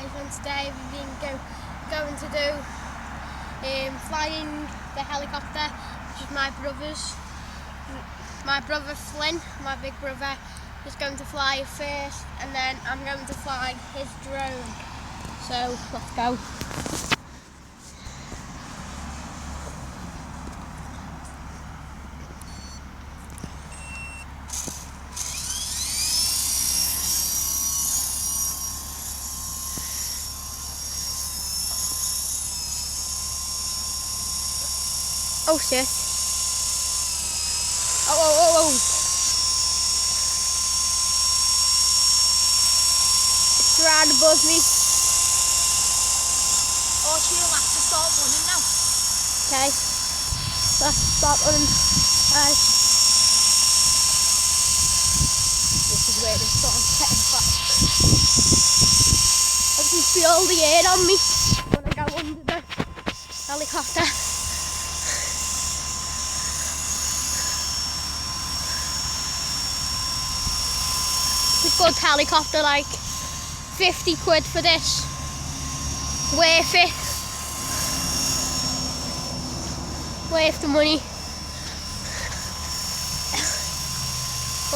guys, and today we've been going to do flying the helicopter, which is my brother's. My brother Flynn, my big brother, is going to fly it first, and then I'm going to fly his drone. So let's go. Oh shit. Oh. It's right above me. Oh, she'll have to start running now. Okay. Let's start running. This is where the storm's getting fast. I can feel the air on me when I go under the helicopter. It's a good helicopter, like 50 quid for this. Worth it. Worth the money.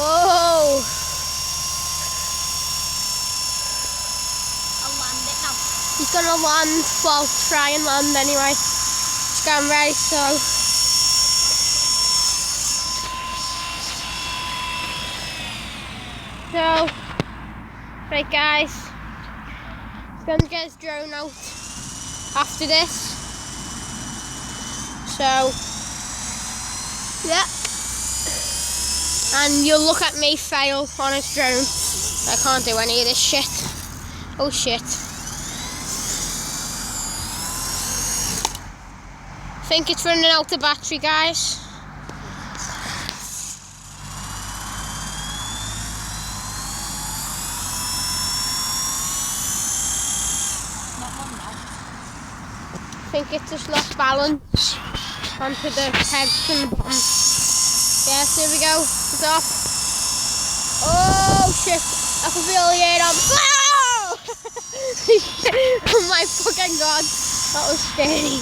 Oh! I'll land it now. He's gonna land, well, try and land anyway. It's going very slow. So, right guys, he's going to get his drone out after this. So, yeah. And you'll look at me fail on his drone. I can't do any of this shit. Oh shit. I think it's running out of battery, guys. I think it just lost balance onto the heads and the bottom. Yes, here we go. It's off. Oh shit! I can feel the air on. Oh my fucking god! That was scary.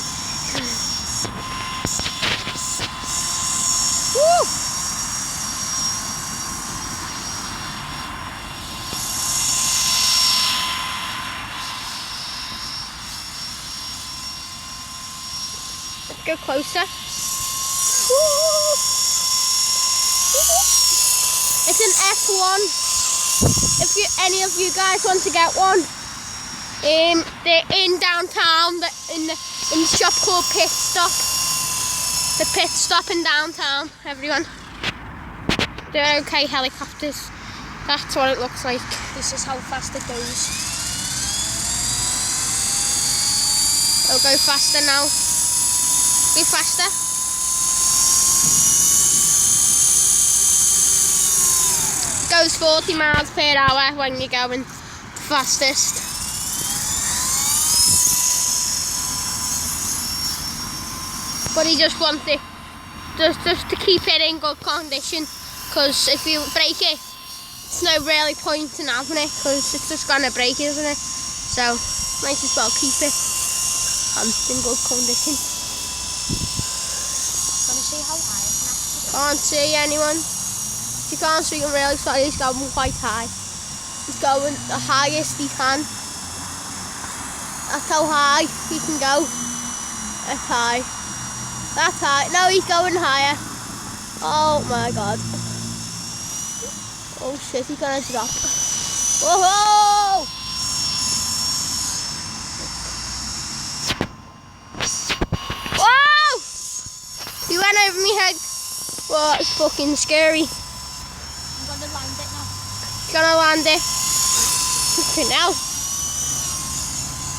Woo! Let's go closer. It's an F1. If any of you guys want to get one, they're in downtown. In the shop called Pit Stop. The Pit Stop in downtown. Everyone, they're okay helicopters. That's what it looks like. This is how fast it goes. It'll go faster now. Go faster. It goes 40 miles per hour when you're going fastest. But he just wants it just to keep it in good condition, because if you break it, it's no really point in having it, because it's just gonna break, isn't it? So might as well keep it in good condition. See how high it's now? Can't see anyone. You can't see him really, sorry, he's going quite high. He's going the highest he can. That's how high he can go. That's high. That's high. No, he's going higher. Oh my god. Oh shit, he's gonna drop. Whoa! Whoa! He went over my head. Whoa, it's fucking scary. I'm gonna land it now. He's gonna land it. Fucking hell. I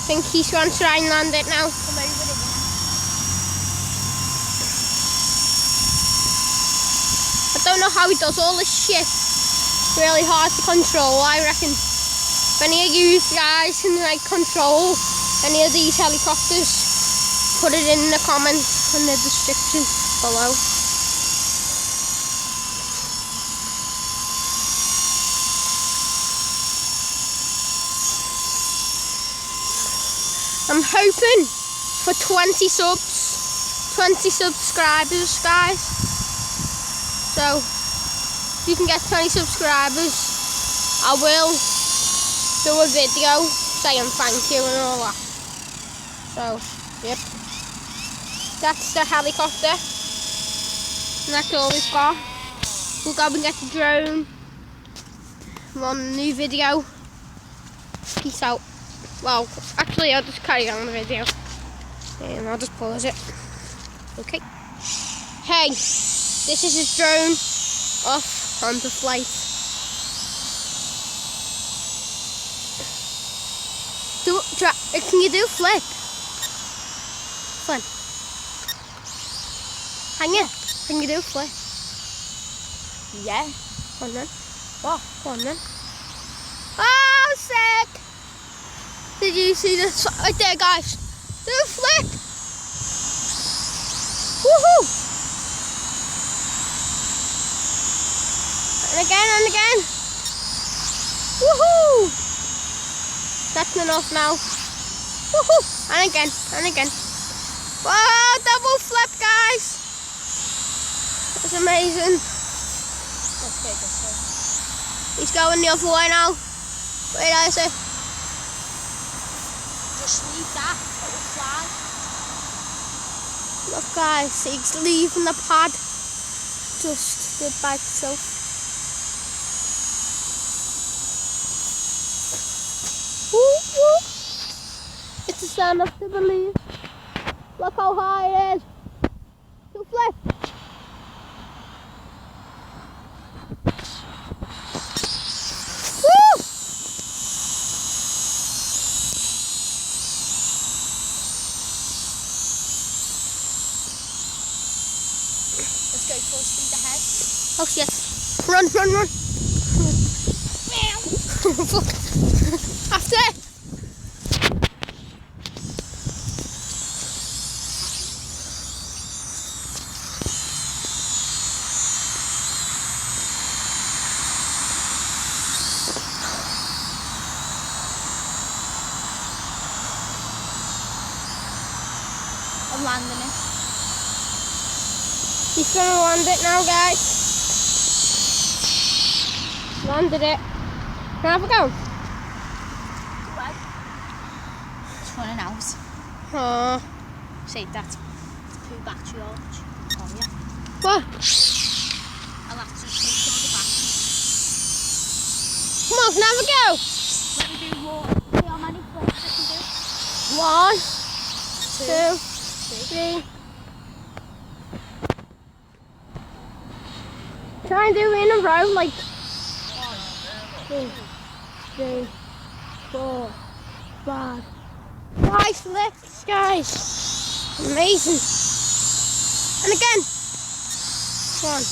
think he's gonna try and land it now. Come over it again. I don't know how he does all this shit. It's really hard to control, I reckon. If any of you guys can like control any of these helicopters, put it in the comments and the description below. I'm hoping for 20 subscribers, guys. So if you can get 20 subscribers, I will do a video saying thank you and all that. So, yep. That's the helicopter. And that's all we've got. We'll go and get the drone. I'm on a new video. Peace out. Well, actually I'll just carry on the video. And I'll just pause it. Okay. Hey, this is his drone off onto flight. Can you do flip? Flip. Hang it. Can you do flip? Yeah. Go on then. What? Go on then. Oh, sick! Did you see this right there, guys? Do a flip! Woohoo! And again and again. Woohoo! That's enough now. Woohoo! And again and again. Wow, double flip, guys! That's amazing. Let's go this way. He's going the other way now. Wait, I say. Just leave that. It will fly. Look, guys, he's leaving the pad just by itself. Woo, woo. It's a sound of the believe. Look how high it is. To flip. Woo! Let's go full speed ahead. Oh shit. Run, run, run. Fuck. After it. I'm landing it. He's gonna land it now, guys. Landed it. Can I have a go? Well, it's running out. Aww. See, that's two battery arch. Oh yeah. What? I'll have to just take some of the battery. Come on, can I have a go? Let me do more. See how many flips I can do. 1, 2, 3. Try and do it in a row, like 2, 3, 4, 5. 5 flips, guys. Amazing. And again. 1,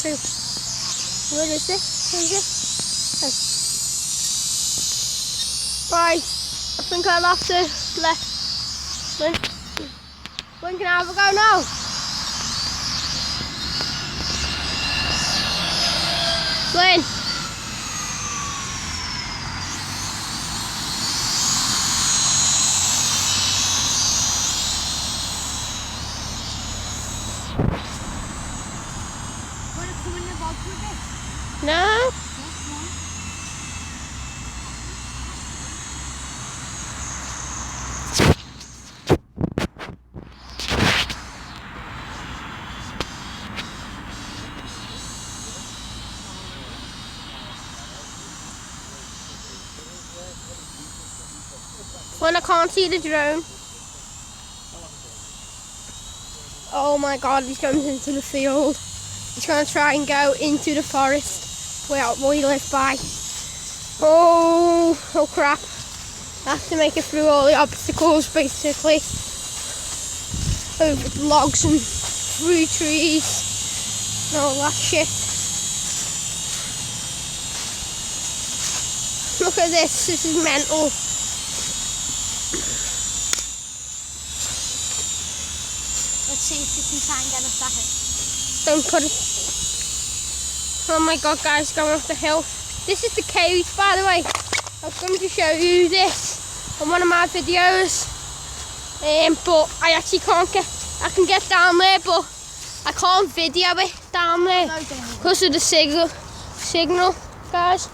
2. What is it? What is it? Right. I think I'll have to left. When can I have a go now? Flynn. Want to come in the bog with it? No? When I can't see the drone. Oh my god, he's going into the field. He's going to try and go into the forest where we live by. Oh crap. I have to make it through all the obstacles basically. Over logs and through trees and all that shit. Look at this is mental. Let's see if we can try and get us that hit. Don't put it. Oh my god, guys, going off the hill. This is the cage, by the way. I was going to show you this on one of my videos. But I actually can't get. I can get down there, but I can't video it down there No, don't. because of the signal, guys.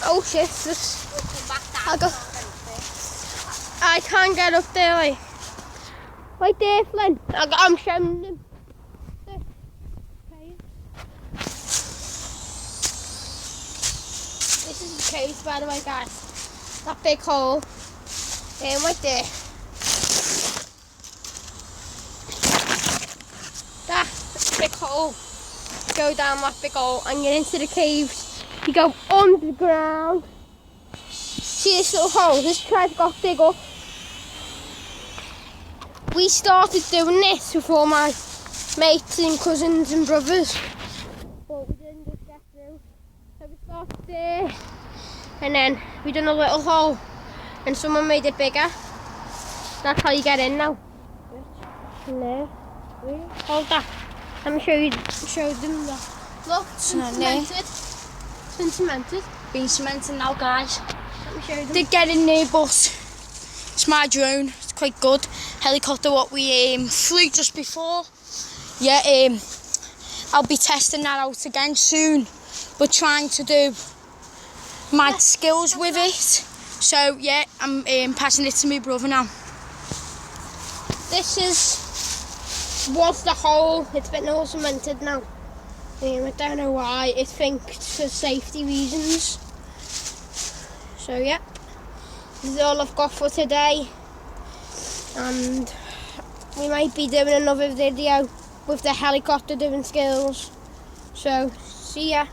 Oh shit! This, We'll come back down. I'll go. I can't get up there, like. Right there, Flynn. I'm showing them. This is the cave, by the way, guys. That big hole. Right there. That big hole. Go down that big hole and get into the caves. You go underground. See this little hole? This try to go dig up. We started doing this with all my mates and cousins and brothers, but we didn't just get through. So we started there, and then we done a little hole, and someone made it bigger. That's how you get in now. In there. Hold that. Let me show them that. Look, it's not there. cemented. It's been cemented. Being cemented now, guys. Let me show them. Did get in there, but it's my drone. It's quite good. Helicopter what we flew just before. Yeah, I'll be testing that out again soon. We're trying to do mad skills with it. So yeah, I'm passing it to my brother now. This was the hole. It's been all cemented now. I don't know why. I think it's for safety reasons. So yeah, this is all I've got for today. And we might be doing another video with the helicopter doing skills. So see ya.